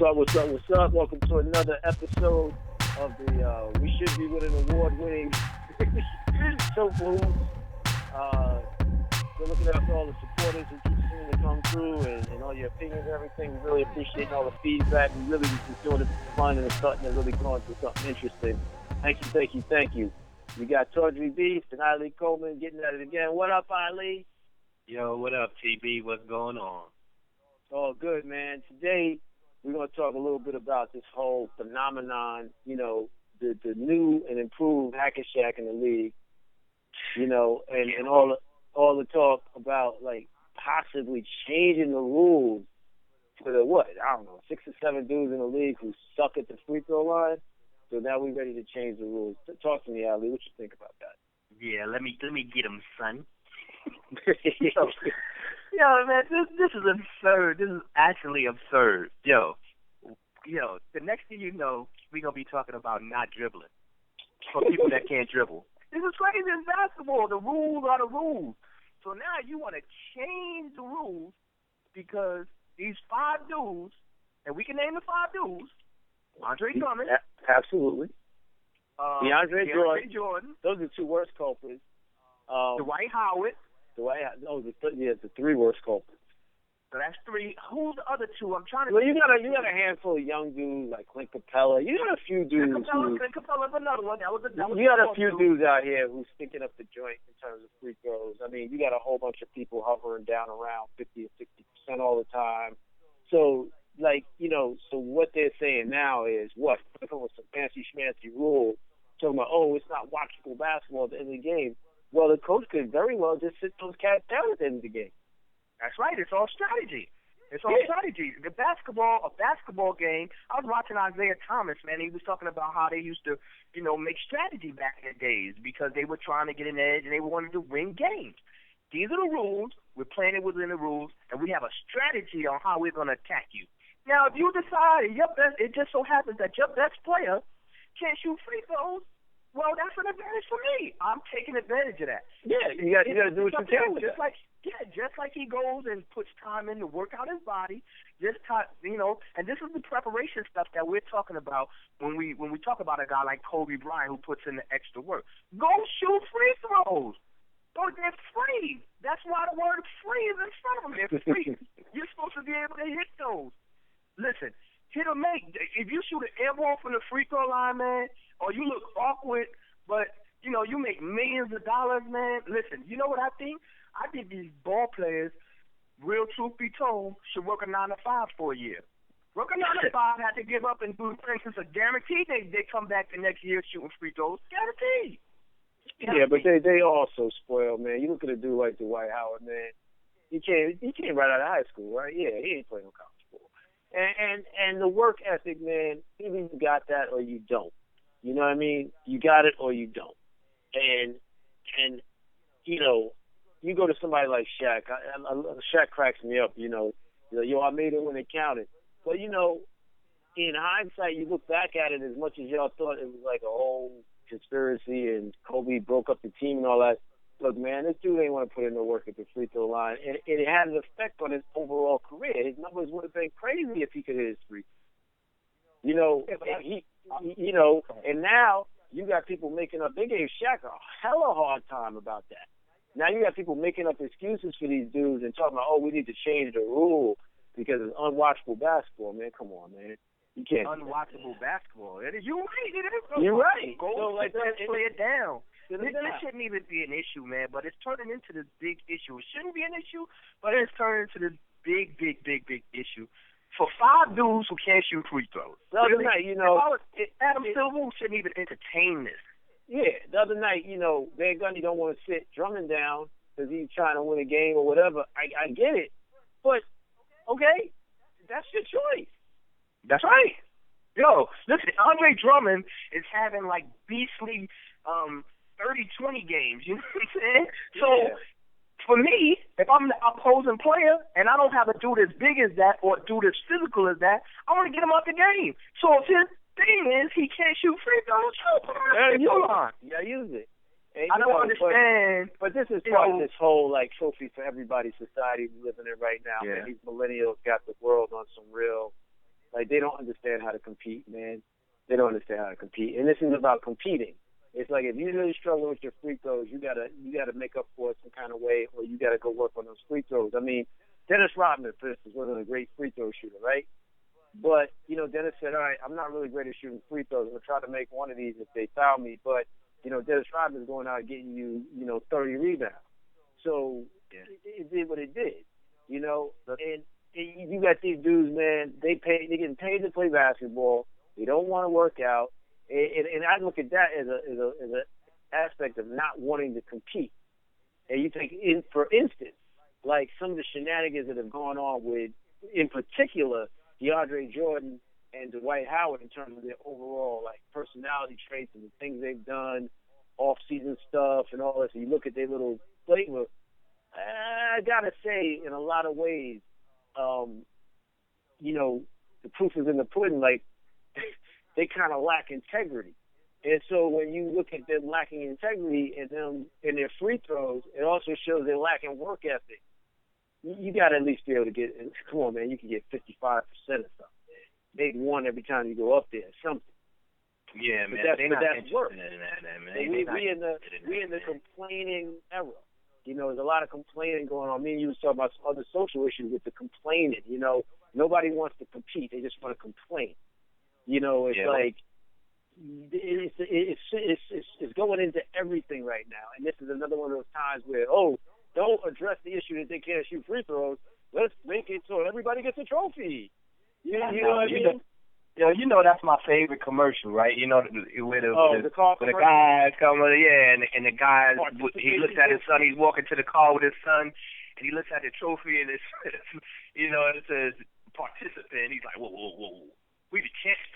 What's up? Welcome to another episode of the We Should Be Winning award-winning SOFAHOOPS. We're looking after all the supporters who keep seeming to come through and all your opinions and everything. We really appreciate all the feedback. We really just doing it for fun and it's starting to really go into something interesting. Thank you. We got Tawdry Beast and Ilee Coleman getting at it again. What up, Ilee? Yo, what up, TB? What's going on? All good, man. Today, we're going to talk a little bit about this whole phenomenon, the new and improved Hacka in the league, and all the talk about, like, possibly changing the rules for the, 6 or 7 dudes in the league who suck at the free throw line. So now we're ready to change the rules. Talk to me, Ilee. What you think about that? Yeah, let me get him, son. Yo, man, this is absurd. This is actually absurd. Yo, the next thing you know, we're going to be talking about not dribbling for people that can't dribble. This is crazy in basketball. The rules are the rules. So now you want to change the rules because these 5 dudes, and we can name the 5 dudes, Andre Drummond. Absolutely. DeAndre Jordan. Those are the 2 worst culprits. Dwight Howard. The 3 worst culprits. So that's 3. Who's the other 2? I'm trying to. Well, you got a handful of young dudes like Clint Capella. You got a few dudes. Clint Capella's another one. You got a few dudes out here who's sticking up the joint in terms of free throws. I mean, you got a whole bunch of people hovering down around 50 or 60% all the time. So, so what they're saying now is what? With some fancy schmancy rules, talking about, it's not watchable basketball at the end of the game. Well, the coach could very well just sit those cats down at the end of the game. That's right. It's all strategy. Strategy. A basketball game. I was watching Isaiah Thomas, man. He was talking about how they used to, make strategy back in the days because they were trying to get an edge and they wanted to win games. These are the rules. We're playing it within the rules, and we have a strategy on how we're going to attack you. Now, if you decide it just so happens that your best player can't shoot free throws, well, that's an advantage for me. I'm taking advantage of that. Yeah, you got to do what you can with that. Just like he goes and puts time in to work out his body, and this is the preparation stuff that we're talking about when we talk about a guy like Kobe Bryant who puts in the extra work. Go shoot free throws. They're free. That's why the word free is in front of them. They're free. You're supposed to be able to hit those. Listen, hit or make. If you shoot an air ball from the free throw line, man, or you look awkward, but, you make millions of dollars, man. Listen, you know what I think? I think these ball players, real truth be told, should work a 9-to-5 for a year. Work a 9-to-5, have to give up and do things. A guarantee they come back the next year shooting free throws. Guaranteed. Yeah, but they also spoiled, man. You look at a dude like Dwight Howard, man. He came right out of high school, right? Yeah, he ain't playing no college ball. And the work ethic, man, either you got that or you don't. You know what I mean? You got it or you don't. And you go to somebody like Shaq. Shaq cracks me up, I made it when it counted. But, in hindsight, you look back at it as much as y'all thought it was like a whole conspiracy and Kobe broke up the team and all that. Look, man, this dude ain't want to put in no work at the free throw line. And it had an effect on his overall career. His numbers would have been crazy if he could hit his free throws. And now you got people making up. They gave Shaq a hella hard time about that. Now you got people making up excuses for these dudes and talking about, we need to change the rule because it's unwatchable basketball. Man, come on, man. You can't. Unwatchable basketball. You're right. It is. You're right. Go play it down. This shouldn't even be an issue, man, but it's turning into this big issue. It shouldn't be an issue, but it's turning into this big issue. For 5 dudes who can't shoot free throws. The other night, Adam Silver shouldn't even entertain this. Yeah, the other night, Van Gundy don't want to sit Drummond down because he's trying to win a game or whatever. I get it. But, okay, that's your choice. That's right. Yo, listen, Andre Drummond is having, like, beastly 30-20 games. You know what I'm saying? So, for me, if I'm the opposing player and I don't have a dude as big as that or a dude as physical as that, I want to get him out the game. So if his thing is he can't shoot free throws, use it. I don't understand. But this is part of this whole, like, trophy for everybody society we living in right now. Yeah. Man, these millennials got the world on some real Like, they don't understand how to compete, man. They don't understand how to compete. And this is about competing. It's like if you're really struggling with your free throws, you gotta make up for it some kind of way, or you gotta go work on those free throws. I mean, Dennis Rodman, for instance, wasn't a great free throw shooter, right? But, you know, Dennis said, all right, I'm not really great at shooting free throws. I'm going to try to make one of these if they foul me. But, you know, Dennis Rodman's going out getting you, 30 rebounds. So it did what it did, you know. And you got these dudes, man, they're getting paid to play basketball. They don't want to work out. And I look at that as an aspect of not wanting to compete. And you take, for instance, like some of the shenanigans that have gone on with, in particular, DeAndre Jordan and Dwight Howard in terms of their overall like personality traits and the things they've done, off-season stuff and all this. And you look at their little flavor. I gotta say, in a lot of ways, the proof is in the pudding. Like they kind of lack integrity, and so when you look at them lacking integrity in their free throws, it also shows they're lacking work ethic. You got to at least be able to get, come on, man, you can get 55% or something. Maybe one every time you go up there, something. Yeah, man, that's work. In that, man. We in the complaining era. You know, there's a lot of complaining going on. Me and you was talking about some other social issues with the complaining. You know, nobody wants to compete. They just want to complain. You know, it's like, it's going into everything right now. And this is another one of those times where, don't address the issue that they can't shoot free throws. Let's make it so everybody gets a trophy. You know what I mean? You know that's my favorite commercial, right? You know, where the guy coming, and the guy, he looks at his son. He's walking to the car with his son, and he looks at the trophy, and it says participant. He's like, whoa, we the champs.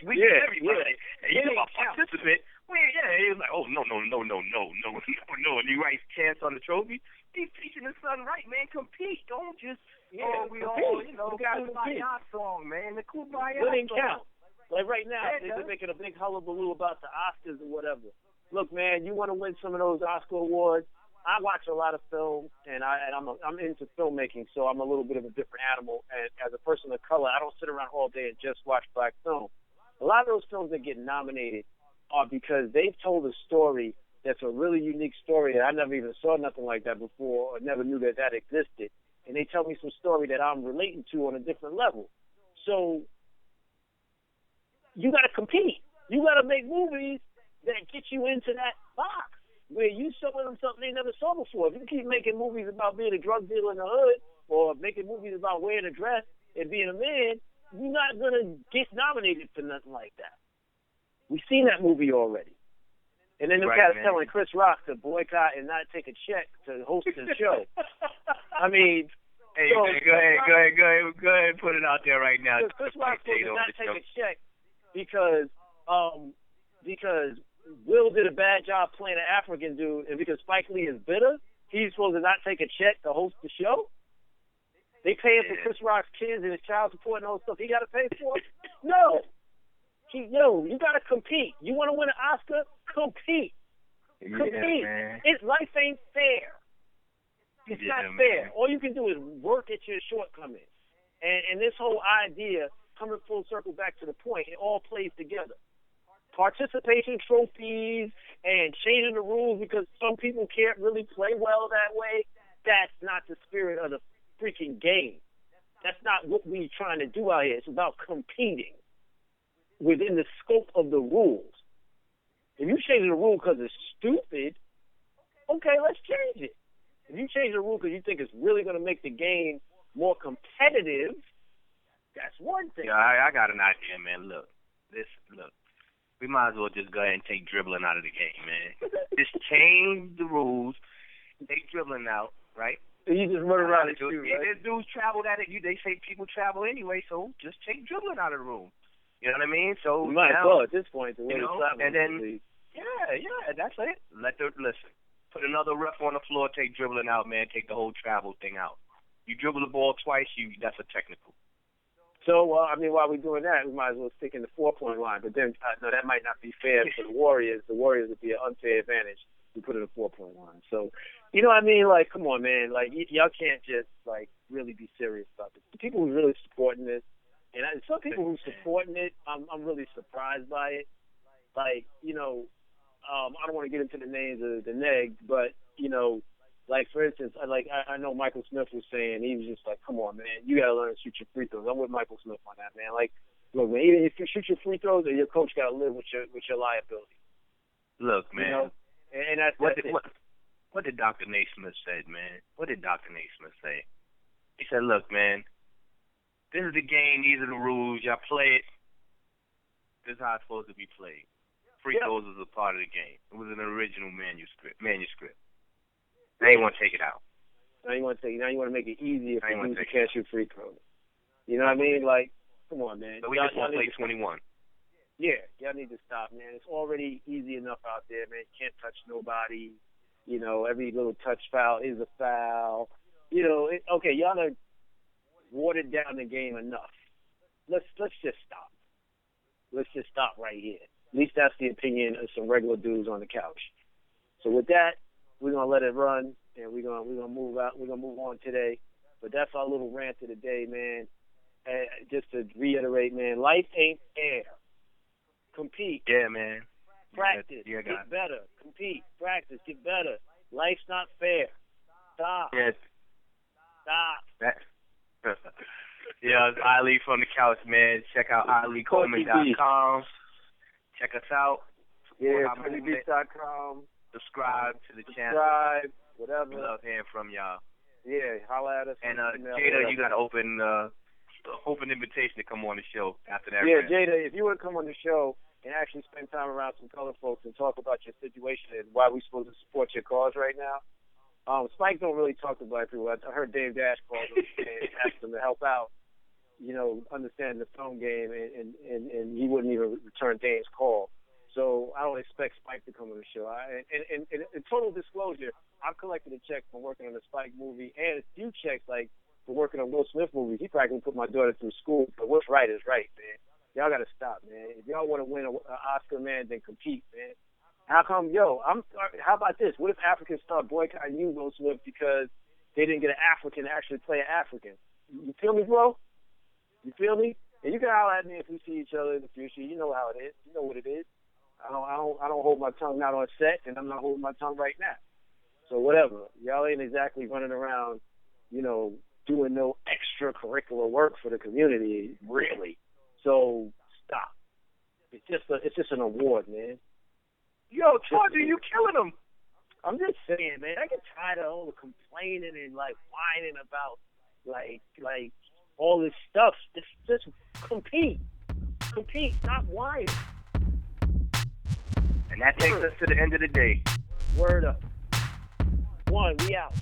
We everybody. And you know, participant. He was like, oh, no. And he writes chance on the trophy. He's teaching his son right, man. Compete. Don't just, we got to buy our song, man. The Kumbaya song. Count. Like right now, they're making a big hullabaloo about the Oscars or whatever. Look, man, you want to win some of those Oscar awards. I watch a lot of film, and I'm into filmmaking, so I'm a little bit of a different animal. And as a person of color, I don't sit around all day and just watch black film. A lot of those films that get nominated are because they've told a story that's a really unique story, and I never even saw nothing like that before or never knew that existed. And they tell me some story that I'm relating to on a different level. So you got to compete. You got to make movies that get you into that box where you showing them something they never saw before. If you keep making movies about being a drug dealer in the hood or making movies about wearing a dress and being a man, you're not going to get nominated for nothing like that. We've seen that movie already. And then the guy's telling Chris Rock to boycott and not take a check to host the show. I mean, hey, go ahead, put it out there right now. Chris Rock did not take a check because Will did a bad job playing an African dude, and because Spike Lee is bitter, he's supposed to not take a check to host the show. They pay him for Chris Rock's kids and his child support and all stuff. He got to pay for it. No. You got to compete. You want to win an Oscar? Compete. Compete. Life ain't fair. It's not fair. All you can do is work at your shortcomings. And this whole idea, coming full circle back to the point, it all plays together. Participation trophies and changing the rules because some people can't really play well that way, that's not the spirit of the freaking game. That's not what we're trying to do out here. It's about competing within the scope of the rules. If you change the rule because it's stupid, okay, let's change it. If you change the rule because you think it's really going to make the game more competitive, that's one thing. Yeah, I got an idea, man. Look. We might as well just go ahead and take dribbling out of the game, man. Just change the rules. Take dribbling out, right? You just run around and shoot, right? There's dudes traveled at it. They say people travel anyway, so just take dribbling out of the room. You know what I mean? So you might as well at this point. The way and then, that's it. Listen. Put another ref on the floor. Take dribbling out, man. Take the whole travel thing out. You dribble the ball twice, that's a technical. So, while we're doing that, we might as well stick in the 4-point line. But then, no, that might not be fair for the Warriors. The Warriors would be an unfair advantage. We put in a 4-point line. So, you know what I mean? Like, come on, man. Like, y'all can't just, like, really be serious about this. The people who are really supporting this, And some people who supporting it, I'm really surprised by it. Like, you know, I don't want to get into the names of the negs, but, you know, like, for instance, I know Michael Smith was saying, he was just like, come on, man, you got to learn to shoot your free throws. I'm with Michael Smith on that, man. Like, look, man, even if you shoot your free throws, your coach got to live with your liability. Look, man. You know? And that's what did Dr. Naismith say, man? What did Dr. Naismith say? He said, look, man, this is the game. These are the rules. Y'all play it. This is how it's supposed to be played. Free throws is a part of the game. It was an original manuscript. Now you want to take it out. Now you want to make it easier for you to catch your free throws. You know what I mean? Like, come on, man. So we just want to play 21. Yeah, y'all need to stop, man. It's already easy enough out there, man. You can't touch nobody. You know, every little touch foul is a foul. You know, okay, y'all have watered down the game enough. Let's just stop. Let's just stop right here. At least that's the opinion of some regular dudes on the couch. So with that, we're gonna let it run, and we're gonna move out. We're gonna move on today. But that's our little rant of the day, man. Just to reiterate, man, life ain't fair. Compete. Yeah, man. Practice. Get better. Compete. Practice. Get better. Life's not fair. Stop. Yeah. Stop. Yeah, it's Ilee from the couch, man. Check out IleeColeman.com. Check us out. Yeah, PrettyBeats.com. Subscribe to the channel. Subscribe, whatever. We love hearing from y'all. Yeah, holla at us. And Jada, you got an open invitation to come on the show after that. Yeah, Jada, if you would come on the show and actually spend time around some colored folks and talk about your situation and why we're supposed to support your cause right now. Spike don't really talk to black people. I heard Dave Dash call him and asked him to help out, you know, understand the phone game, and he wouldn't even return Dave's call. So I don't expect Spike to come on the show. And in total disclosure, I've collected a check from working on the Spike movie and a few checks, like, for working on Will Smith movies. He practically put my daughter through school. But what's right is right, man. Y'all got to stop, man. If y'all want to win an Oscar, man, then compete, man. How come, how about this? What if Africans start boycotting you, Will Smith, because they didn't get an African to actually play an African? You feel me, bro? You feel me? And you can holler at me if we see each other in the future. You know how it is. You know what it is. I don't hold my tongue not on set, and I'm not holding my tongue right now. So whatever. Y'all ain't exactly running around, you know, doing no extracurricular work for the community, really. So stop. It's just an award, man. Yo, Tawdry, you killing them. I'm just saying, man. I get tired of all the complaining and like whining about like all this stuff. Just compete. Stop whining. And that takes us to the end of the day. Word up. One, we out.